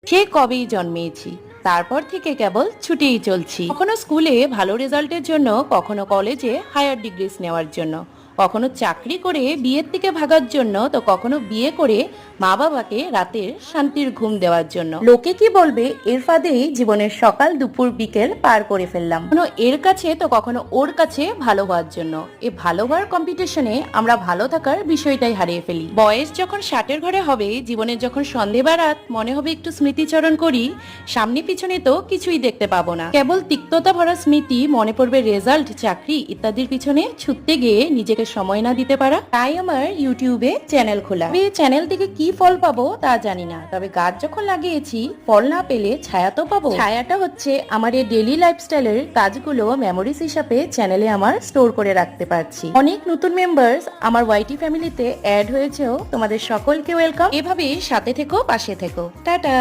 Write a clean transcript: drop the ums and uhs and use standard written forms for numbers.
সে কবেই জন্মেছি, তারপর থেকে কেবল ছুটেই চলছি। কখনো স্কুলে ভালো রেজাল্টের জন্য, কখনো কলেজে হায়ার ডিগ্রিজ নেওয়ার জন্য, কখনো চাকরি করে বিয়ের থেকে ভাগার জন্য, তো কখনো বিয়ে করে মা বাবাকে রাতের শান্তির ঘুম দেওয়ার জন্য। লোকে কি বলবে এর ফাঁদেই জীবনের সকাল দুপুর বিকেল পার করে ফেললাম, কখনো এর কাছে তো কখনো ওর কাছে ভালো হওয়ার জন্য। এই ভালো হওয়ার কম্পিটিশনে আমরা ভালো থাকার বিষয়টাই হারিয়ে ফেলি। বয়স যখন 60-এর ঘরে হবে, জীবনের যখন সন্ধে বারাত, মনে হবে একটু স্মৃতিচরণ করি, সামনে পিছনে তো কিছুই দেখতে পাবো না, কেবল তিক্ততা ভরা স্মৃতি মনে পড়বে। রেজাল্ট, চাকরি ইত্যাদির পিছনে ছুটতে গিয়ে নিজেকে সময় না দিতে পারা। তাই আমার ইউটিউবে চ্যানেল খোলা। এই চ্যানেল থেকে কি ফল পাবো তা জানি না, তবে গাছ যখন লাগিয়েছি ফল না পেলে ছায়া তো পাবো। ছায়াটা হচ্ছে আমার এই ডেইলি লাইফস্টাইলের কাজগুলো মেমোরিজ হিসাবে চ্যানেলে আমার স্টোর করে রাখতে পারছি। অনেক নতুন মেম্বার্স আমার ওয়াইটি ফ্যামিলিতে অ্যাড হয়েছেও, তোমাদের সকলকে ওয়েলকাম। এভাবে সাথে থেকো, পাশে থেকো। টাটা।